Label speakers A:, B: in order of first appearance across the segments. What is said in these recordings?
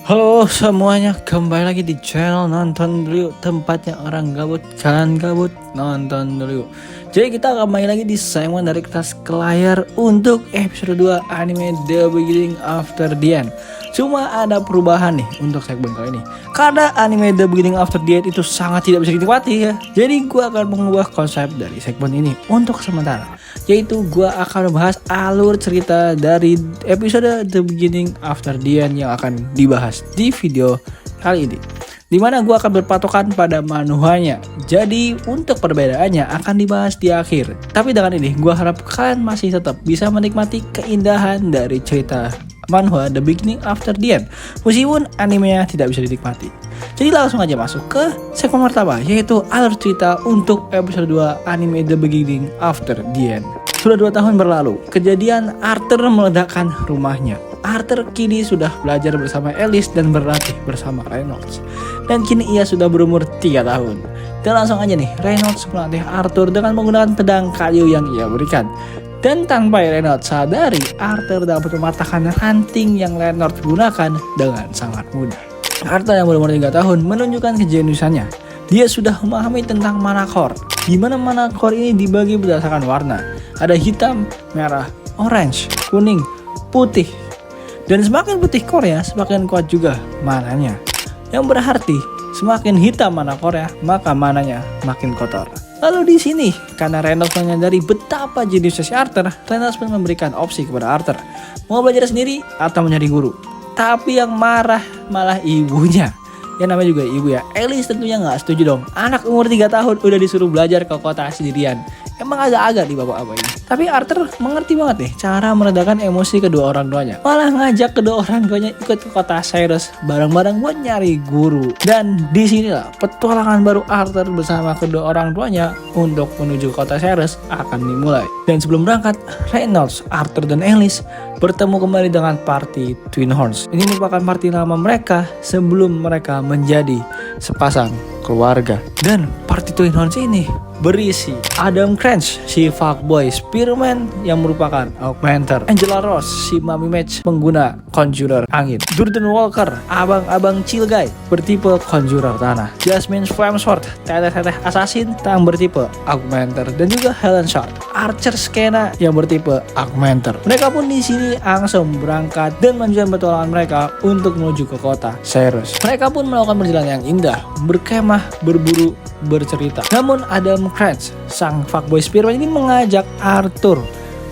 A: Halo semuanya, kembali lagi di channel Nonton Dulu, tempatnya orang gabut, kalian gabut, nonton dulu. Jadi kita kembali lagi di segmen dari kertas ke layar untuk episode 2 anime The Beginning After the End. Cuma ada perubahan nih untuk segmen kali ini, karena anime The Beginning After the End itu sangat tidak bisa dinikmati ya. Jadi gue akan mengubah konsep dari segmen ini untuk sementara, yaitu gue akan membahas alur cerita dari episode The Beginning After the End yang akan dibahas di video kali ini, dimana gue akan berpatokan pada manuhanya. Jadi untuk perbedaannya akan dibahas di akhir. Tapi dengan ini gue harap kalian masih tetap bisa menikmati keindahan dari cerita manhwa The Beginning After the End, meskipun animenya tidak bisa dinikmati. Jadi langsung aja masuk ke segmen pertama, yaitu alur cerita untuk episode 2 anime The Beginning After the End. Sudah 2 tahun berlalu, kejadian Arthur meledakkan rumahnya. Arthur kini sudah belajar bersama Alice dan berlatih bersama Reynolds. Dan kini ia sudah berumur 3 tahun. Dan langsung aja nih, Reynolds melatih Arthur dengan menggunakan pedang kayu yang ia berikan. Dan tanpa Reynolds sadari, Arthur dapat mematahkan ranting yang Reynolds gunakan dengan sangat mudah. Arthur yang berumur 3 tahun menunjukkan kejeniusannya. Dia sudah memahami tentang mana core, di mana mana core ini dibagi berdasarkan warna. Ada hitam, merah, orange, kuning, putih. Dan semakin putih core-nya, semakin kuat juga mananya. Yang berarti, semakin hitam mana core-nya, maka mananya makin kotor. Lalu di sini, karena Reynolds menyadari betapa jeniusnya si Arthur, Reynolds pun memberikan opsi kepada Arthur, mau belajar sendiri atau mencari guru. Tapi yang marah malah ibunya. Ya namanya juga ibu ya. Alice tentunya nggak setuju dong. Anak umur 3 tahun udah disuruh belajar ke kota sendirian. Emang agak-agak di bapak-bapak ini. Tapi Arthur mengerti banget nih cara meredakan emosi kedua orang tuanya. Malah ngajak kedua orang tuanya ikut ke kota Cyrus bareng-bareng buat nyari guru. Dan disinilah petualangan baru Arthur bersama kedua orang tuanya untuk menuju kota Cyrus akan dimulai. Dan sebelum berangkat, Reynolds, Arthur, dan Alice bertemu kembali dengan party Twin Horns. Ini merupakan party lama mereka sebelum mereka menjadi sepasang keluarga. Dan party Twin Horns ini berisi Adam Crunch, si fuckboy Spearman yang merupakan augmenter, Angela Rose, si mami match pengguna conjurer angin, Durden Walker, abang-abang chill guy bertipe conjurer tanah, Jasmine Flamesword, teteh-teteh assassin yang bertipe augmenter, dan juga Helen Short, archer skena yang bertipe augmenter. Mereka pun di sini langsung berangkat dan melanjutkan petualangan mereka untuk menuju ke kota Cyrus. Mereka pun melakukan perjalanan yang indah, berkemah, berburu, bercerita. Namun Adam Crunch, sang fuckboy Spearman ini mengajak Arthur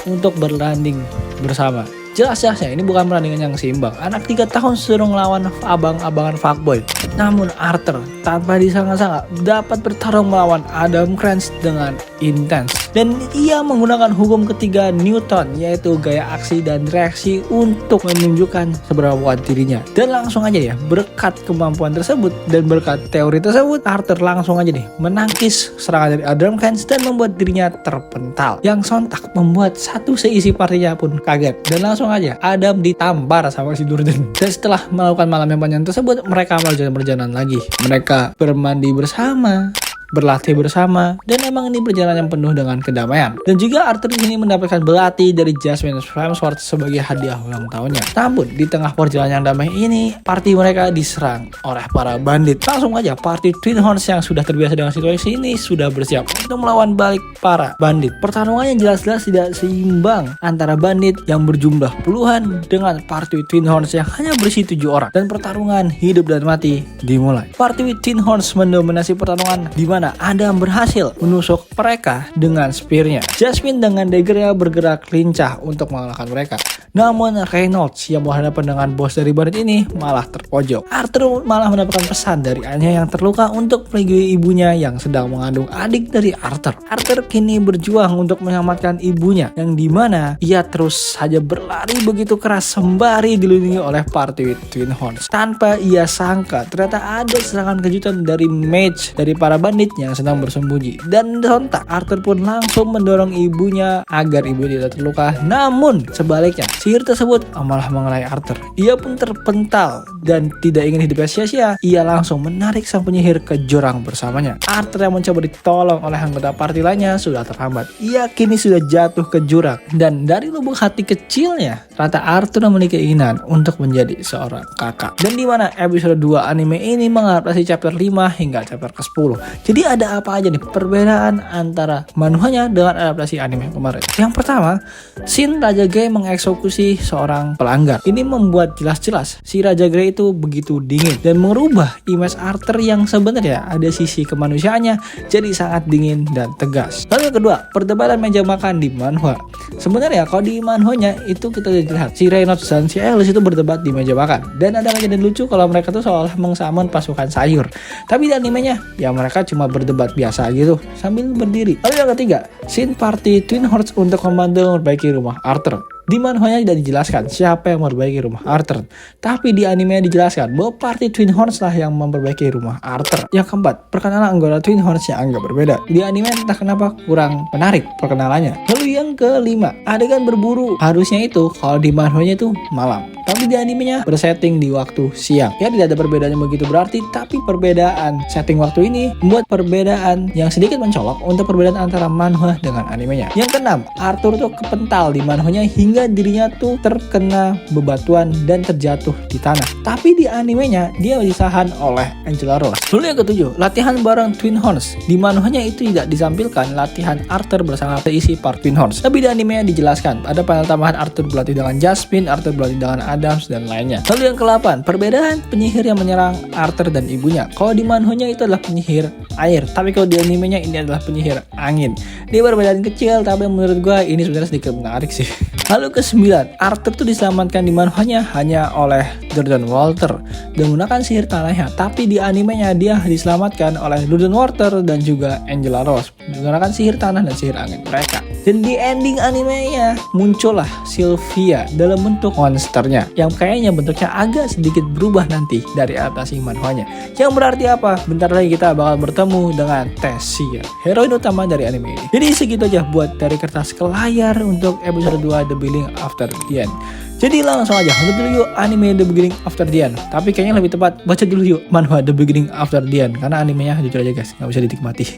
A: untuk bertanding bersama. Jelas-jelasnya ini bukan pertandingan yang seimbang. Anak 3 tahun suruh ngelawan abang-abangan fuckboy. Namun Arthur tanpa disangka-sangka dapat bertarung melawan Adam Crunch dengan intens. Dan ia menggunakan hukum ketiga Newton, yaitu gaya aksi dan reaksi untuk menunjukkan seberapa kuat dirinya. Dan langsung aja ya, berkat kemampuan tersebut dan berkat teori tersebut, Arthur langsung aja nih menangkis serangan dari Adam Crunch dan membuat dirinya terpental. Yang sontak membuat satu seisi partinya pun kaget. Dan langsung aja Adam ditampar sama si Durden. Dan setelah melakukan malam yang panjang tersebut, mereka melanjutkan perjalanan lagi. Mereka bermandi bersama, berlatih bersama, dan emang ini perjalanan yang penuh dengan kedamaian. Dan juga Arthur di sini mendapatkan belati dari Jasmine Flamesword sebagai hadiah ulang tahunnya. Namun di tengah perjalanan yang damai ini, party mereka diserang oleh para bandit. Langsung aja party Twin Horns yang sudah terbiasa dengan situasi ini sudah bersiap untuk melawan balik para bandit. Pertarungannya jelas-jelas tidak seimbang antara bandit yang berjumlah puluhan dengan party Twin Horns yang hanya berisi 7 orang. Dan pertarungan hidup dan mati dimulai. Party Twin Horns mendominasi pertarungan di mana Adam berhasil menusuk mereka dengan spearnya. Jasmine dengan daggernya bergerak lincah untuk mengalahkan mereka. Namun Reynolds yang berhadapan dengan bos dari bandit ini malah terpojok. Arthur malah mendapatkan pesan dari ayahnya yang terluka untuk melindungi ibunya yang sedang mengandung adik dari Arthur. Arthur kini berjuang untuk menyelamatkan ibunya, yang dimana ia terus saja berlari begitu keras sembari dilindungi oleh party Twin Horns. Tanpa ia sangka ternyata ada serangan kejutan dari mage dari para bandit Smith yang sedang bersembunyi. Dan sontak Arthur pun langsung mendorong ibunya agar ibu tidak terluka. Namun sebaliknya, sihir tersebut malah mengenai Arthur. Ia pun terpental dan tidak ingin hidupnya sia-sia. Ia langsung menarik sang penyihir ke jurang bersamanya. Arthur yang mencoba ditolong oleh anggota party lainnya sudah terhambat. Ia kini sudah jatuh ke jurang. Dan dari lubuk hati kecilnya, ternyata Arthur memiliki keinginan untuk menjadi seorang kakak. Dan di mana episode 2 anime ini mengadaptasi chapter 5 hingga chapter ke-10. Jadi ada apa aja nih perbedaan antara manhwanya dengan adaptasi anime kemarin? Yang pertama, scene Raja Grey mengeksekusi seorang pelanggar. Ini membuat jelas-jelas si Raja Grey itu begitu dingin dan merubah image Arthur yang sebenarnya ada sisi kemanusiaannya jadi sangat dingin dan tegas. Lalu yang kedua, perdebatan meja makan di manhwa. Sebenarnya kalau di manhwanya itu kita lihat si Reynolds dan si Alice itu berdebat di meja makan. Dan ada kejadian lucu kalau mereka tuh seolah mengsamun pasukan sayur. Tapi di animenya ya mereka cuma berdebat biasa gitu sambil berdiri. Lalu yang ketiga, scene party Twin Horse untuk membantu memperbaiki rumah Arthur. Di manhwanya tidak dijelaskan siapa yang memperbaiki rumah Arthur. Tapi di animenya dijelaskan bahwa party Twin Horns lah yang memperbaiki rumah Arthur. Yang keempat, perkenalan anggota Twin Horns yang agak berbeda. Di anime entah kenapa kurang menarik perkenalannya. Lalu yang kelima, adegan berburu. Harusnya itu kalau di manhwanya itu malam. Tapi di animenya bersetting di waktu siang. Ya tidak ada perbedaan yang begitu berarti, tapi perbedaan setting waktu ini membuat perbedaan yang sedikit mencolok untuk perbedaan antara manhwa dengan animenya. Yang keenam, Arthur tuh kepental di manhwanya hingga dirinya tuh terkena bebatuan dan terjatuh di tanah. Tapi di animenya dia ditahan oleh Angela Rose. Lalu yang ketujuh, latihan bareng Twin Horns. Di manhwanya itu tidak disampilkan latihan Arthur bersama isi part Twin Horns. Tapi di animenya dijelaskan ada panel tambahan Arthur berlatih dengan Jasmine, Arthur berlatih dengan Adams dan lainnya. Lalu yang ke-8, perbedaan penyihir yang menyerang Arthur dan ibunya. Kalau di manhwanya itu adalah penyihir air, tapi kalau di animenya ini adalah penyihir angin. Dia perbedaan kecil, tapi menurut gue ini sebenarnya sedikit menarik sih. Lalu ke-9, Arthur tuh diselamatkan di manhwanya hanya oleh Jordan Walter dan menggunakan sihir tanahnya. Tapi di animenya dia diselamatkan oleh Jordan Walter dan juga Angela Rose menggunakan sihir tanah dan sihir angin mereka. Dan di ending animenya muncullah Sylvia dalam bentuk monsternya yang kayaknya bentuknya agak sedikit berubah nanti dari adaptasi manhwanya. Yang berarti apa? Bentar lagi kita bakal bertemu dengan Tessia, heroin utama dari anime ini. Jadi segitu aja buat dari kertas ke layar untuk episode 2 The Beginning After the End. Jadi langsung aja nonton dulu yuk anime The Beginning After the End. Tapi kayaknya lebih tepat baca dulu yuk manhwa The Beginning After the End, karena animenya jujur aja guys nggak bisa dinikmati.